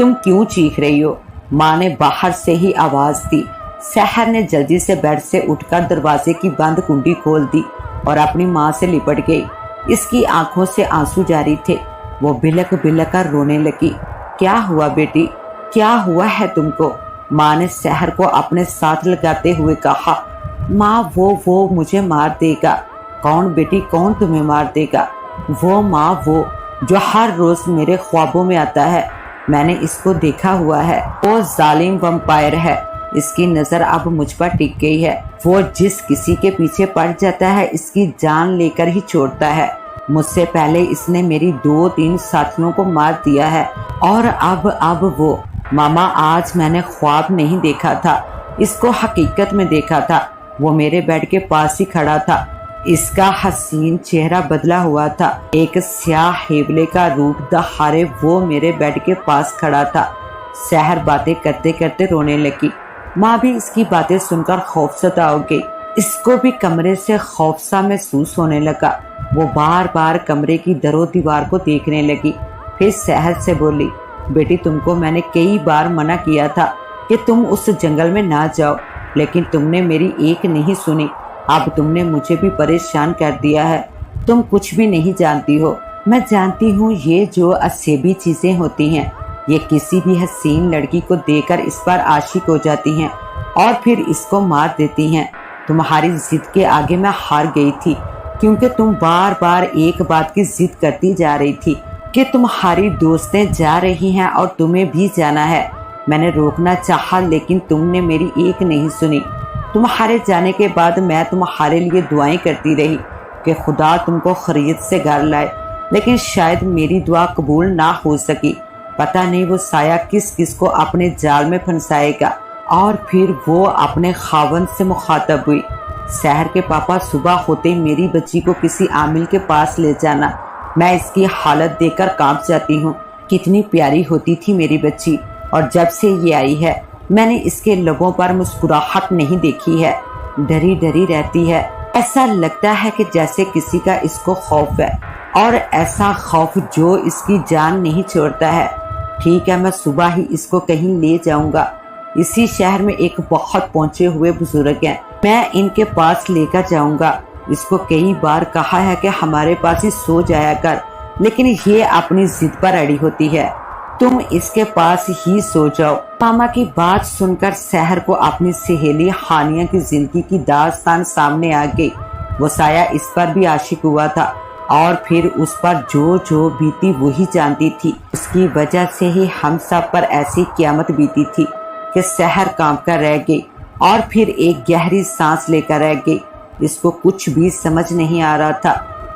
तुम क्यों चीख रही हो? माँ ने बाहर से ही आवाज दी। सहर ने जल्दी से बेड से उठकर दरवाजे की बंद कुंडी खोल दी और अपनी माँ से लिपट गई। इसकी आंखों से आंसू जारी थे। वो बिलक बिलक कर रोने लगी। क्या हुआ बेटी, क्या हुआ है तुमको? माँ ने सहर को अपने साथ लगाते हुए कहा। माँ वो मुझे मार देगा। कौन बेटी, कौन तुम्हें मार देगा? वो माँ, वो जो हर रोज मेरे ख्वाबों में आता है। मैंने इसको देखा हुआ है। वो जालिम वम्पायर है। इसकी नजर अब मुझ पर टिक गई है। वो जिस किसी के पीछे पड़ जाता है इसकी जान लेकर ही छोड़ता है। मुझसे पहले इसने मेरी 2-3 साथियों को मार दिया है और अब वो। मामा, आज मैंने ख्वाब नहीं देखा था, इसको हकीकत में देखा था। वो मेरे बेड के पास ही खड़ा था। इसका हसीन चेहरा बदला हुआ था। एक स्याह हेवले का रूप दहाड़े वो मेरे बेड के पास खड़ा था। सहर बातें करते करते रोने लगी। माँ भी इसकी बातें सुनकर खौफजदा हो गई। इसको भी कमरे से खौफसा महसूस होने लगा। वो बार बार कमरे की दरो दीवार को देखने लगी। फिर सहर से बोली, बेटी, तुमको मैंने कई बार मना किया था कि तुम उस जंगल में ना जाओ, लेकिन तुमने मेरी एक नहीं सुनी। अब तुमने मुझे भी परेशान कर दिया है। तुम कुछ भी नहीं जानती हो। मैं जानती हूँ ये जो असेबी चीजें होती हैं, ये किसी भी हसीन लड़की को देखकर इस पर आशिक हो जाती हैं और फिर इसको मार देती हैं। तुम्हारी जिद के आगे मैं हार गई थी, क्योंकि तुम बार बार एक बात की जिद करती जा रही थी कि तुम्हारी दोस्तें जा रही हैं और तुम्हें भी जाना है। मैंने रोकना चाहा, लेकिन तुमने मेरी एक नहीं सुनी। तुम्हारे जाने के बाद मैं तुम्हारे लिए दुआएं करती रही कि खुदा तुमको खैरियत से घर लाए, लेकिन शायद मेरी दुआ कबूल ना हो सकी। पता नहीं वो साया किस किस को अपने जाल में फंसाएगा। और फिर वो अपने खावंद से मुखातब हुई। सहर के पापा, सुबह होते ही मेरी बच्ची को किसी आमिल के पास ले जाना। मैं इसकी हालत देखकर कांप जाती हूँ। कितनी प्यारी होती थी मेरी बच्ची, और जब से ये आई है मैंने इसके लबों पर मुस्कुराहट नहीं देखी है। डरी डरी रहती है। ऐसा लगता है कि जैसे किसी का इसको खौफ है, और ऐसा खौफ जो इसकी जान नहीं छोड़ता है। ठीक है, मैं सुबह ही इसको कहीं ले जाऊंगा। इसी शहर में एक बहुत पहुंचे हुए बुजुर्ग हैं, मैं इनके पास लेकर जाऊंगा। इसको कई बार कहा है कि हमारे पास ही सो जाया कर, लेकिन ये अपनी जिद पर अड़ी होती है। तुम इसके पास ही सो जाओ। मामा की बात सुनकर सहर को अपनी सहेली हानिया की जिंदगी की दास्तान सामने आ गई। वो साया इस पर भी आशिक हुआ था और फिर उस पर जो जो बीती वही जानती थी। उसकी वजह से ही हम सब पर ऐसी क़यामत बीती थी कि सहर कांप कर रह गई और फिर एक गहरी सांस लेकर रह गई। इसको कुछ भी समझ नहीं आ रहा था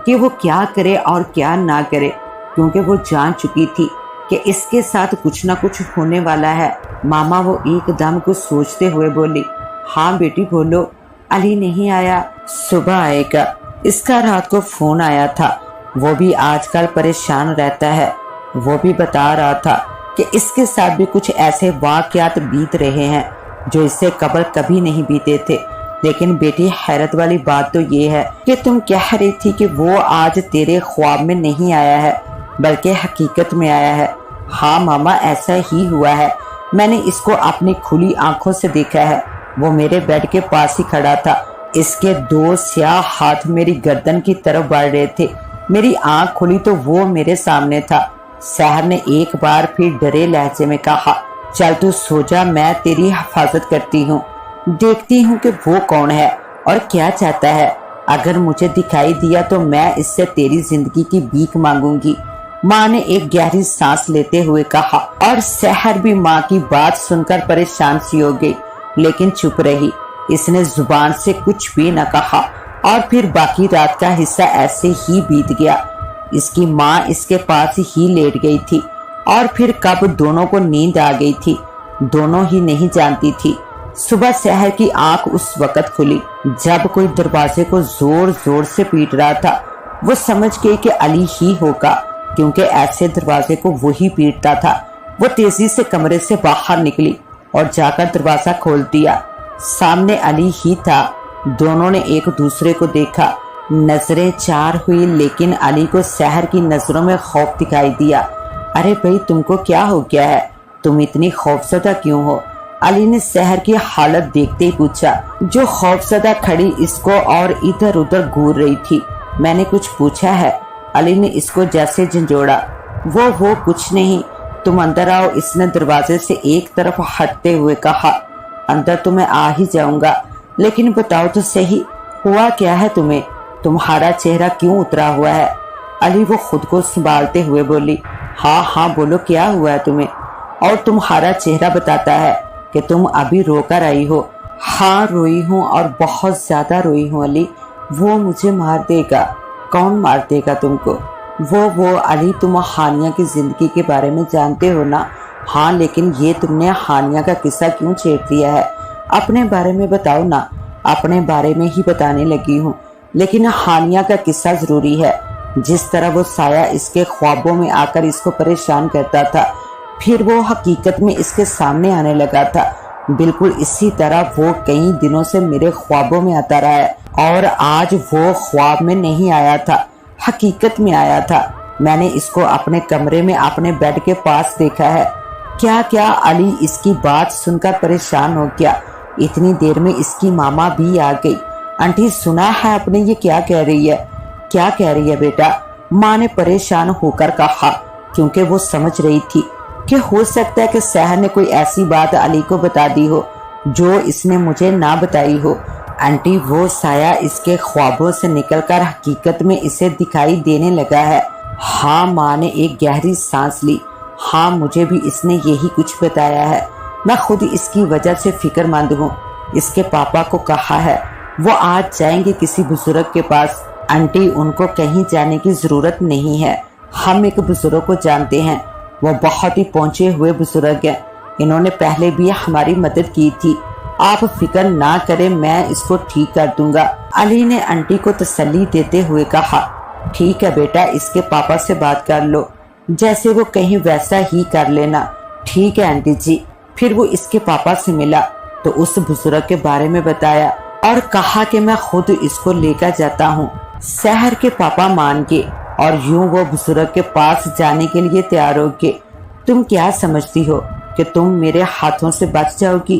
कि वो क्या करे और क्या ना करे, क्योंकि वो जान चुकी थी कि इसके साथ कुछ ना कुछ होने वाला है। मामा, वो एकदम कुछ सोचते हुए बोली, हाँ बेटी बोलो। अली नहीं आया? सुबह आएगा। इसका रात को फोन आया था। वो भी आजकल परेशान रहता है। वो भी बता रहा था कि इसके साथ भी कुछ ऐसे वाकयात बीत रहे हैं जो इससे कबल कभी नहीं बीते थे। लेकिन बेटी, हैरत वाली बात तो ये है कि तुम कह रही थी कि वो आज तेरे ख्वाब में नहीं आया है, बल्कि हकीकत में आया है। हाँ मामा, ऐसा ही हुआ है। मैंने इसको अपनी खुली आंखों से देखा है। वो मेरे बेड के पास ही खड़ा था। इसके 2 स्याह हाथ मेरी गर्दन की तरफ बढ़ रहे थे। मेरी आंख खुली तो वो मेरे सामने था। सहर ने एक बार फिर डरे लहजे में कहा, चल तू सो जा, मैं तेरी हिफाजत करती हूँ। देखती हूँ कि वो कौन है और क्या चाहता है। अगर मुझे दिखाई दिया तो मैं इससे तेरी जिंदगी की भीख मांगूंगी। माँ ने एक गहरी सांस लेते हुए कहा, और सहर भी माँ की बात सुनकर परेशान सी हो गई, लेकिन चुप रही। इसने जुबान से कुछ भी न कहा और फिर बाकी रात का हिस्सा ऐसे ही बीत गया। इसकी माँ इसके पास ही लेट गई थी और फिर कब दोनों को नींद आ गई थी, दोनों ही नहीं जानती थी। सुबह सहर की आंख उस वक्त खुली जब कोई दरवाजे को जोर जोर से पीट रहा था। वो समझ गई कि अली ही होगा, क्योंकि ऐसे दरवाजे को वही पीटता था। वो तेजी से कमरे से बाहर निकली और जाकर दरवाजा खोल दिया। सामने अली ही था। दोनों ने एक दूसरे को देखा। नजरें चार हुई, लेकिन अली को सहर की नजरों में खौफ दिखाई दिया। अरे भाई, तुमको क्या हो गया है? تم اتنی خوفزدہ کیوں ہو؟ علی نے سحر کی حالت دیکھتے ہی پوچھا، جو خوفزدہ کھڑی اس کو اور ادھر ادھر گھور رہی تھی۔ میں نے کچھ پوچھا ہے؟ علی نے اس کو جیسے جھنجھوڑا۔ وہ کچھ نہیں، تم اندر آؤ، اس نے دروازے سے ایک طرف ہٹتے ہوئے کہا۔ اندر تو میں آ ہی جاؤں گا، لیکن بتاؤ تو صحیح، ہوا کیا ہے تمہیں؟ تمہارا چہرہ کیوں اترا ہوا ہے؟ علی وہ خود کو سنبھالتے ہوئے بولی، ہاں بولو، کیا ہوا ہے تمہیں؟ اور تمہارا چہرہ بتاتا ہے کہ تم ابھی رو کر آئی ہو۔ ہاں روئی ہوں، اور بہت زیادہ روئی ہوں علی۔ وہ مجھے مار دے گا۔ کون مار دے گا تم کو؟ وہ علی، تم ہانیہ کی زندگی کے بارے میں جانتے ہو نا؟ ہاں، لیکن یہ تم نے ہانیہ کا قصہ کیوں چھیڑ دیا ہے؟ اپنے بارے میں بتاؤ نا۔ اپنے بارے میں ہی بتانے لگی ہوں، لیکن ہانیہ کا قصہ ضروری ہے۔ جس طرح وہ سایہ اس کے خوابوں میں آ کر اس کو پریشان کرتا تھا، پھر وہ حقیقت میں اس کے سامنے آنے لگا تھا، بالکل اسی طرح وہ کئی دنوں سے میرے خوابوں میں آتا رہا ہے، اور آج وہ خواب میں نہیں آیا تھا، حقیقت میں آیا تھا۔ میں نے اس کو اپنے کمرے میں اپنے بیڈ کے پاس دیکھا ہے۔ کیا علی اس کی بات سن کر پریشان ہو گیا۔ اتنی دیر میں اس کی ماما بھی آ گئی۔ آنٹی سنا ہے آپ نے یہ کیا کہہ رہی ہے؟ کیا کہہ رہی ہے بیٹا؟ ماں نے پریشان ہو کر کہا، کیونکہ وہ سمجھ رہی تھی کہ ہو سکتا ہے کہ سحر نے کوئی ایسی بات علی کو بتا دی ہو جو اس نے مجھے نہ بتائی ہو۔ آنٹی، وہ سایہ اس کے خوابوں سے نکل کر حقیقت میں اسے دکھائی دینے لگا ہے۔ ہاں، ماں نے ایک گہری سانس لی۔ ہاں، مجھے بھی اس نے یہی کچھ بتایا ہے۔ میں خود اس کی وجہ سے فکر مند ہوں۔ اس کے پاپا کو کہا ہے وہ آج جائیں گے کسی بزرگ کے پاس۔ آنٹی، ان کو کہیں جانے کی ضرورت نہیں ہے۔ ہم ایک بزرگ کو جانتے ہیں، وہ بہت ہی پہنچے ہوئے بزرگ ہیں، انہوں نے پہلے بھی ہماری مدد کی تھی۔ آپ فکر نہ کریں، میں اس کو ٹھیک کر دوں گا۔ علی نے آنٹی کو تسلی دیتے ہوئے کہا، ٹھیک ہے بیٹا، اس کے پاپا سے بات کر لو، جیسے وہ کہیں ویسا ہی کر لینا۔ ٹھیک ہے آنٹی جی۔ پھر وہ اس کے پاپا سے ملا تو اس بزرگ کے بارے میں بتایا اور کہا کہ میں خود اس کو لے کر جاتا ہوں۔ سحر کے پاپا مان گئے اور یوں وہ بزرگ کے پاس جانے کے لیے تیار ہو گئے۔ تم کیا سمجھتی ہو کہ تم میرے ہاتھوں سے بچ جاؤ گی؟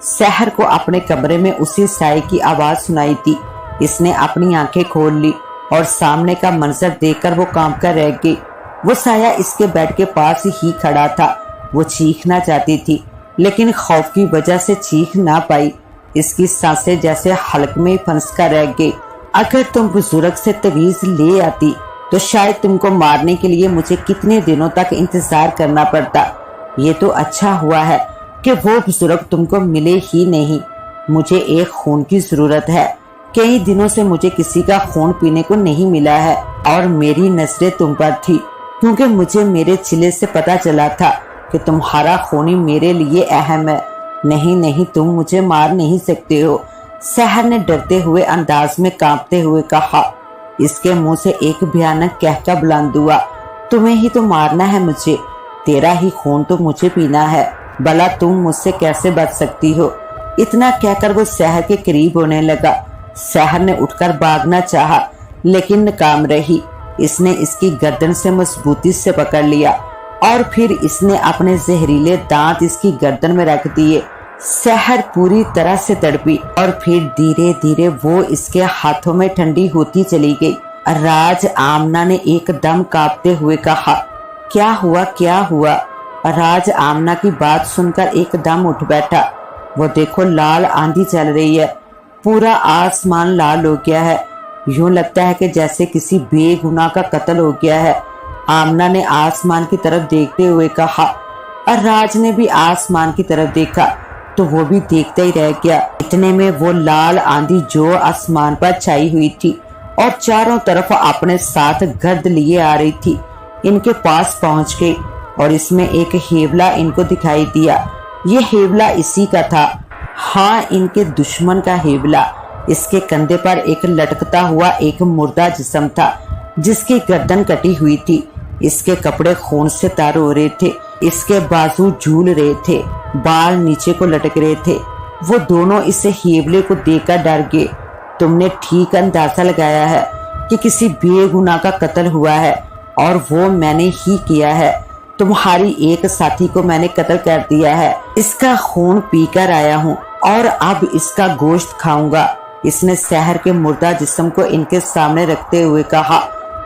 سحر کو اپنے کمرے میں اسی سائے کی آواز سنائی تھی۔ اس نے اپنی آنکھیں کھول لی اور سامنے کا منظر دیکھ کر وہ کانپ کر رہ گئی۔ وہ سایہ اس کے بیڈ کے پاس ہی کھڑا تھا۔ وہ چیخنا چاہتی تھی، لیکن خوف کی وجہ سے چیخ نہ پائی۔ اس کی سانسیں جیسے حلق میں پھنس کر رہ گئی۔ اگر تم بزرگ سے تعویذ لے آتی تو شاید تم کو مارنے کے لیے مجھے کتنے دنوں تک انتظار کرنا پڑتا۔ یہ تو اچھا ہوا ہے کہ وہ بزرگ تم کو ملے ہی نہیں۔ مجھے ایک خون کی ضرورت ہے۔ کئی دنوں سے مجھے کسی کا خون پینے کو نہیں ملا ہے، اور میری نظریں تم پر تھی، کیونکہ مجھے میرے چلے سے پتا چلا تھا کہ تمہارا خون میرے لیے اہم ہے۔ نہیں، تم مجھے مار نہیں سکتے ہو، سحر نے ڈرتے ہوئے انداز میں کانپتے ہوئے کہا۔ اس کے منہ سے ایک بھیانک کہکا بلند ہوا، تمہیں ہی تو مارنا ہے مجھے، تیرا ہی خون تو مجھے پینا ہے، بھلا تم مجھ سے کیسے بچ سکتی ہو؟ اتنا کہہ کر وہ سحر کے قریب ہونے لگا۔ سحر نے اٹھ کر بھاگنا چاہا، لیکن ناکام رہی۔ اس نے اس کی گردن سے مضبوطی سے پکڑ لیا اور پھر اس نے اپنے زہریلے دانت اس کی گردن میں رکھ دیے۔ سحر پوری طرح سے تڑپی اور پھر دھیرے دھیرے وہ اس کے ہاتھوں میں ٹھنڈی ہوتی چلی گئی۔ راج آمنہ نے ایک دم کانپتے ہوئے کہا، کیا ہوا؟ راج آمنہ کی بات سن کر ایک دم اٹھ بیٹھا۔ وہ دیکھو، لال آندھی چل رہی ہے، پورا آسمان لال ہو گیا ہے، یوں لگتا ہے کہ جیسے کسی بے گناہ کا قتل ہو گیا ہے۔ آمنہ نے آسمان کی طرف دیکھتے ہوئے کہا، اور راج نے بھی آسمان کی طرف دیکھا تو وہ بھی دیکھتا ہی رہ گیا۔ اتنے میں وہ لال آندھی جو آسمان پر چھائی ہوئی تھی اور چاروں طرف اپنے ساتھ گرد لیے آ رہی تھی، ان کے پاس پہنچ گئی اور اس میں ایک ہیولا ان کو دکھائی دیا۔ یہ ہیولا اسی کا تھا، ہاں، ان کے دشمن کا ہیولا۔ اس کے کندھے پر ایک لٹکتا ہوا ایک مردہ جسم تھا جس کی گردن کٹی ہوئی تھی۔ اس کے کپڑے خون سے تار ہو رہے تھے، اس کے بازو جھول رہے تھے، بال نیچے کو لٹک رہے تھے۔ وہ دونوں اس ہیولے کو دیکھ کر ڈر گئے۔ تم نے ٹھیک اندازہ لگایا ہے کہ کسی بے گناہ کا قتل ہوا ہے، اور وہ میں نے ہی کیا ہے۔ तुम्हारी एक साथी को मैंने कत्ल कर दिया है, इसका खून पीकर आया हूँ और अब इसका गोश्त खाऊंगा। इसने शहर के मुर्दा जिस्म को इनके सामने रखते हुए कहा,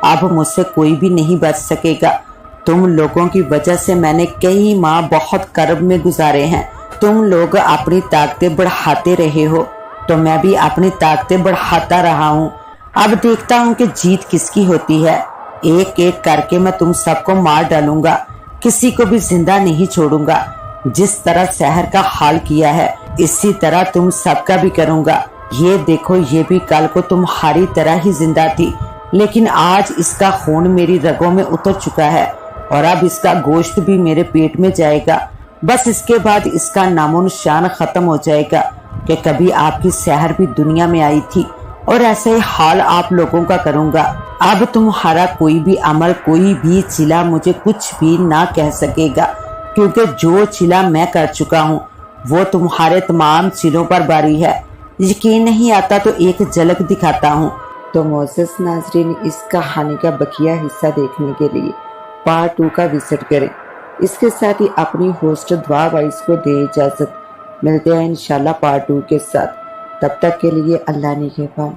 अब मुझसे कोई भी नहीं बच सकेगा। तुम लोगों की वजह से मैंने कई माह बहुत कर्ब में गुजारे हैं। तुम लोग अपनी ताकतें बढ़ाते रहे हो तो मैं भी अपनी ताकतें बढ़ाता रहा हूँ। अब देखता हूँ कि जीत किसकी होती है। एक एक करके मैं तुम सबको मार डालूंगा, किसी को भी जिंदा नहीं छोड़ूंगा। जिस तरह शहर का हाल किया है इसी तरह तुम सबका भी करूंगा। ये देखो, ये भी कल को तुम्हारी तरह ही जिंदा थी, लेकिन आज इसका खून मेरी रगों में उतर चुका है और अब इसका गोश्त भी मेरे पेट में जाएगा। बस इसके बाद इसका नामो निशान खत्म हो जाएगा कि कभी आपकी शहर भी दुनिया में आई थी, और ऐसे ही हाल आप लोगों का करूंगा। अब तुम्हारा कोई भी अमल, कोई भी चिल्ला मुझे कुछ भी ना कह सकेगा, क्योंकि जो चिल्ला मैं कर चुका हूँ वो तुम्हारे तमाम चिल्लों पर बारी है। यकीन नहीं आता तो एक झलक दिखाता हूँ। तो मोअज़्ज़ज़ नाज़रीन, इस कहानी का बकिया हिस्सा देखने के लिए पार्ट 2 का विजिट करें। इसके साथ ही अपनी होस्ट दुआ वाइस को दे इजाज़त। मिलते हैं इंशाल्लाह पार्ट 2 के साथ। तब तक के लिए अल्लाह निगहबान।